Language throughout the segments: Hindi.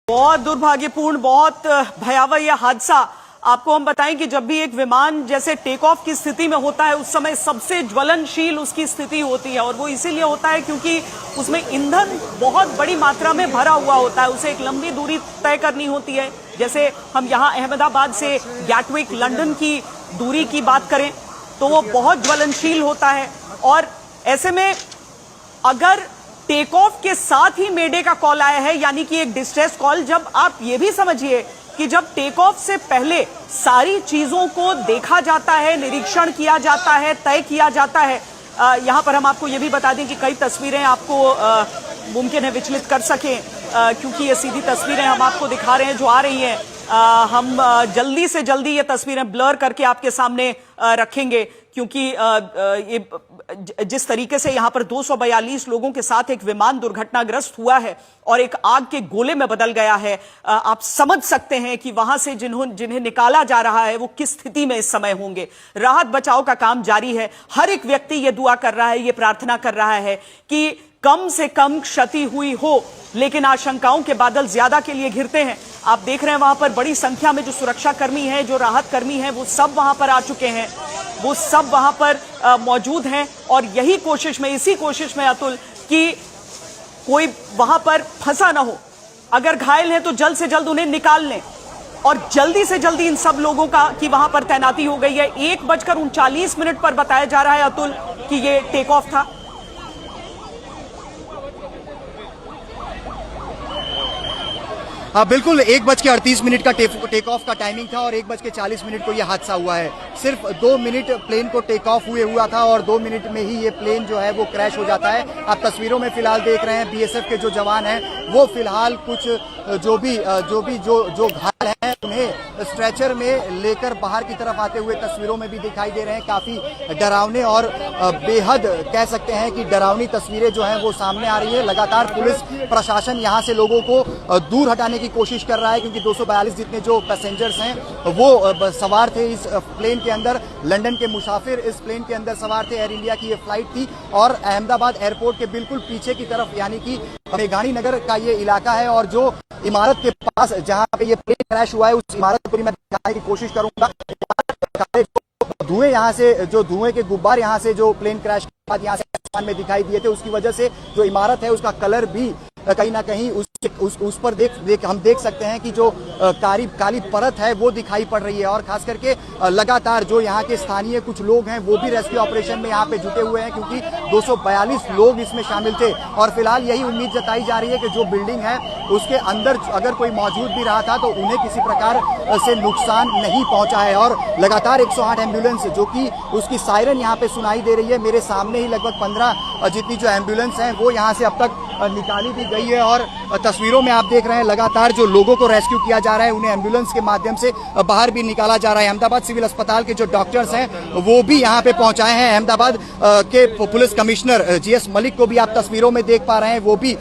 बहुत दुर्भाग्यपूर्ण, बहुत भयावह यह हादसा। आपको हम बताएं कि जब भी एक विमान जैसे टेक ऑफ की स्थिति में होता है उस समय सबसे ज्वलनशील उसकी स्थिति होती है, और वो इसीलिए होता है क्योंकि उसमें ईंधन बहुत बड़ी मात्रा में भरा हुआ होता है। उसे एक लंबी दूरी तय करनी होती है। जैसे हम यहाँ अहमदाबाद से गैटविक लंदन की दूरी की बात करें तो वो बहुत ज्वलनशील होता है। और ऐसे में अगर टेक ऑफ के साथ ही मेडे का कॉल आया है, यानी कि एक डिस्ट्रेस कॉल, जब आप ये भी समझिए कि जब टेक ऑफ से पहले सारी चीजों को देखा जाता है, निरीक्षण किया जाता है, तय किया जाता है। यहां पर हम आपको ये भी बता दें कि कई तस्वीरें आपको मुमकिन है विचलित कर सकें, क्योंकि ये सीधी तस्वीरें हम आपको दिखा रहे हैं जो आ रही हैं। हम जल्दी से जल्दी ये तस्वीरें ब्लर करके आपके सामने रखेंगे, क्योंकि ये जिस तरीके से यहां पर 242 लोगों के साथ एक विमान दुर्घटनाग्रस्त हुआ है और एक आग के गोले में बदल गया है, आप समझ सकते हैं कि वहां से जिन्हें निकाला जा रहा है वो किस स्थिति में इस समय होंगे। राहत बचाव का काम जारी है। हर एक व्यक्ति ये दुआ कर रहा है, ये प्रार्थना कर रहा है कि कम से कम क्षति हुई हो, लेकिन आशंकाओं के बादल ज्यादा के लिए घिरते हैं। आप देख रहे हैं वहां पर बड़ी संख्या में जो सुरक्षा कर्मी हैं, जो राहत कर्मी हैं, वो सब वहां पर आ चुके हैं, वो सब वहां पर मौजूद हैं। और यही कोशिश में, इसी कोशिश में अतुल, कि कोई वहां पर फंसा ना हो। अगर घायल हैं तो जल्द से जल्द उन्हें निकाल लें, और जल्दी से जल्दी इन सब लोगों का की वहां पर तैनाती हो गई है। 1:39 पर बताया जा रहा है अतुल कि ये टेक ऑफ था। हाँ बिल्कुल, 1:38 का टेक ऑफ का टाइमिंग था और 1:40 को यह हादसा हुआ है। सिर्फ 2 मिनट प्लेन को टेक ऑफ हुआ था और 2 मिनट में ही ये प्लेन जो है वो क्रैश हो जाता है। आप तस्वीरों में फिलहाल देख रहे हैं बीएसएफ के जो जवान हैं वो फिलहाल कुछ जो घायल हैं उन्हें स्ट्रेचर में लेकर बाहर की तरफ आते हुए तस्वीरों में भी दिखाई दे रहे हैं। काफी डरावने और बेहद कह सकते हैं कि डरावनी तस्वीरें जो हैं वो सामने आ रही है। लगातार पुलिस प्रशासन यहाँ से लोगों को दूर हटाने की कोशिश कर रहा है, क्योंकि 242 जितने जो पैसेंजर्स हैं वो सवार थे इस प्लेन के अंदर। लंदन के मुसाफिर इस प्लेन के अंदर सवार थे। एयर इंडिया की ये फ्लाइट थी और अहमदाबाद एयरपोर्ट के बिल्कुल पीछे की तरफ, यानी कि मेघानी नगर का ये इलाका है, और जो इमारत के पास जहां पे ये प्लेन क्रैश हुआ है उस इमारत को भी मैं दिखाने की कोशिश करूंगा। धुएं यहाँ से, जो धुएं के गुब्बार यहाँ से जो प्लेन क्रैश के बाद यहाँ से आसमान में दिखाई दिए थे, उसकी वजह से जो इमारत है उसका कलर भी कहीं ना कहीं उस पर हम देख सकते हैं कि जो काली परत है वो दिखाई पड़ रही है। और खास करके लगातार जो यहाँ के स्थानीय कुछ लोग हैं वो भी रेस्क्यू ऑपरेशन में यहाँ पे जुटे हुए हैं, क्योंकि 242 लोग इसमें शामिल थे। और फिलहाल यही उम्मीद जताई जा रही है कि जो बिल्डिंग है उसके अंदर अगर कोई मौजूद भी रहा था तो उन्हें किसी प्रकार से नुकसान नहीं पहुंचा है। और लगातार 108 एम्बुलेंस जो कि उसकी सायरन यहाँ पे सुनाई दे रही है। मेरे सामने ही लगभग 15 जितनी जो एम्बुलेंस हैं वो यहाँ से अब तक निकाली भी गई है। और तस्वीरों में आप देख रहे हैं लगातार जो लोगों को रेस्क्यू किया जा रहा है उन्हें एम्बुलेंस के माध्यम से बाहर भी निकाला जा रहा है। अहमदाबाद सिविल अस्पताल के जो डॉक्टर्स हैं वो भी यहाँ पे पहुंचाए हैं। अहमदाबाद के पुलिस कमिश्नर जीएस मलिक को भी आप तस्वीरों में देख पा रहे हैं, वो भी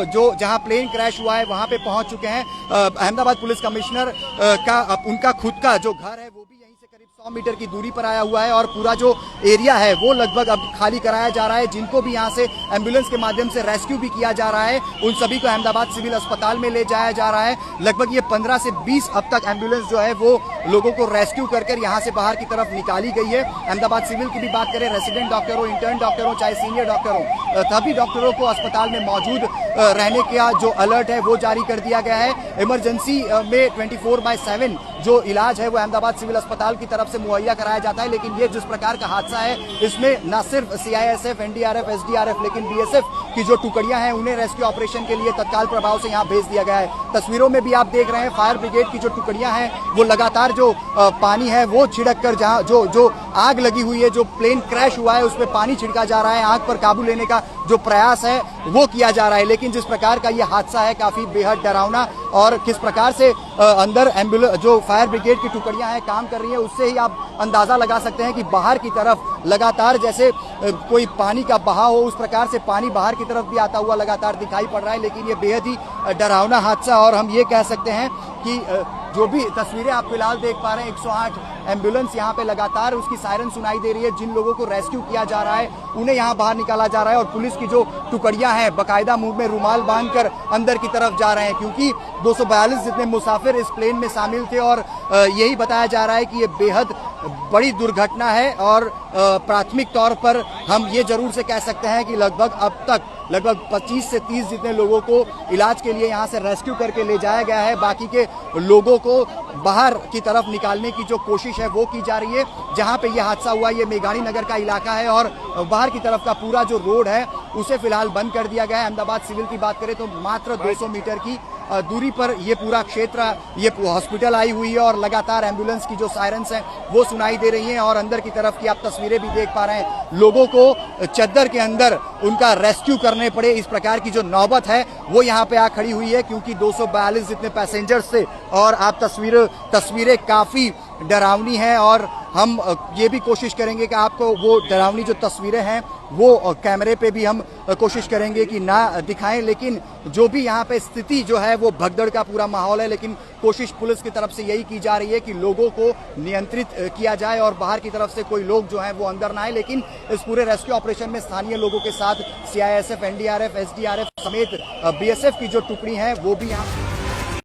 जो जहां प्लेन क्रैश हुआ है वहां पे पहुंच चुके हैं। अहमदाबाद पुलिस कमिश्नर का उनका खुद का जो घर है वो भी यहीं से करीब 100 मीटर की दूरी पर आया हुआ है, और पूरा जो एरिया है वो लगभग अब खाली कराया जा रहा है। जिनको भी यहाँ से एम्बुलेंस के माध्यम से रेस्क्यू भी किया जा रहा है उन सभी को अहमदाबाद सिविल अस्पताल में ले जाया जा रहा है। लगभग ये 15 से 20 अब तक एम्बुलेंस जो है वो लोगों को रेस्क्यू कर यहाँ से बाहर की तरफ निकाली गई है। अहमदाबाद सिविल की भी बात करें, रेसिडेंट डॉक्टर हो, इंटर्न डॉक्टर हो, चाहे सीनियर डॉक्टर हो, सभी डॉक्टरों को अस्पताल में मौजूद रहने का जो अलर्ट है वो जारी कर दिया गया है। इमरजेंसी में 24/7 जो इलाज है वो अहमदाबाद सिविल अस्पताल की तरफ से मुहैया कराया जाता है। लेकिन ये जिस प्रकार का हादसा है इसमें न सिर्फ सीआईएसएफ, एनडीआरएफ, एसडीआरएफ, लेकिन बीएसएफ की जो टुकड़ियां हैं उन्हें रेस्क्यू ऑपरेशन के लिए तत्काल प्रभाव से यहाँ भेज दिया गया है। तस्वीरों में भी आप देख रहे हैं फायर ब्रिगेड की जो टुकड़ियां हैं वो लगातार जो पानी है वो छिड़क कर, जहाँ जो आग लगी हुई है, जो प्लेन क्रैश हुआ है उस पर पानी छिड़का जा रहा है। आग पर काबू लेने का जो प्रयास है वो किया जा रहा है। लेकिन जिस प्रकार का ये हादसा है काफी बेहद डरावना, और किस प्रकार से अंदर एम्बुलेंस जो फायर ब्रिगेड की टुकड़ियां हैं काम कर रही हैं उससे ही आप अंदाजा लगा सकते हैं कि बाहर की तरफ लगातार जैसे कोई पानी का बहाव हो, उस प्रकार से पानी बाहर की तरफ भी आता हुआ लगातार दिखाई पड़ रहा है। लेकिन ये बेहद ही डरावना हादसा, और हम ये कह सकते हैं कि जो भी तस्वीरें आप फिलहाल देख पा रहे हैं, 108 एम्बुलेंस यहाँ पे लगातार उसकी सायरन सुनाई दे रही है। जिन लोगों को रेस्क्यू किया जा रहा है उन्हें यहाँ बाहर निकाला जा रहा है, और पुलिस की जो टुकड़ियां हैं बाकायदा मुंह में रुमाल बांधकर अंदर की तरफ जा रहे हैं, क्योंकि 242 जितने मुसाफिर इस प्लेन में शामिल थे। और यही बताया जा रहा है कि ये बेहद बड़ी दुर्घटना है, और प्राथमिक तौर पर हम ये जरूर से कह सकते हैं कि लगभग अब तक लगभग 25 से 30 जितने लोगों को इलाज के लिए यहाँ से रेस्क्यू करके ले जाया गया है। बाकी के लोगों को बाहर की तरफ निकालने की जो कोशिश है वो की जा रही है। जहाँ पे ये हादसा हुआ, ये मेघाणी नगर का इलाका है, और बाहर की तरफ का पूरा जो रोड है उसे फिलहाल बंद कर दिया गया है। अहमदाबाद सिविल की बात करें तो मात्र 200 मीटर की दूरी पर ये पूरा क्षेत्र, ये हॉस्पिटल आई हुई है, और लगातार एम्बुलेंस की जो सायरन्स हैं वो सुनाई दे रही हैं। और अंदर की तरफ की आप तस्वीरें भी देख पा रहे हैं, लोगों को चद्दर के अंदर उनका रेस्क्यू करने पड़े, इस प्रकार की जो नौबत है वो यहाँ पे आ खड़ी हुई है, क्योंकि 242 जितने पैसेंजर्स थे। और आप तस्वीरें काफी डरावनी हैं, और हम ये भी कोशिश करेंगे कि आपको वो डरावनी जो तस्वीरें हैं वो कैमरे पे भी हम कोशिश करेंगे कि ना दिखाएं। लेकिन जो भी यहाँ पे स्थिति जो है वो भगदड़ का पूरा माहौल है, लेकिन कोशिश पुलिस की तरफ से यही की जा रही है कि लोगों को नियंत्रित किया जाए और बाहर की तरफ से कोई लोग जो हैं वो अंदर ना आए। लेकिन इस पूरे रेस्क्यू ऑपरेशन में स्थानीय लोगों के साथ CISF, NDRF, SDRF समेत BSF की जो टुकड़ी है वो भी यहाँ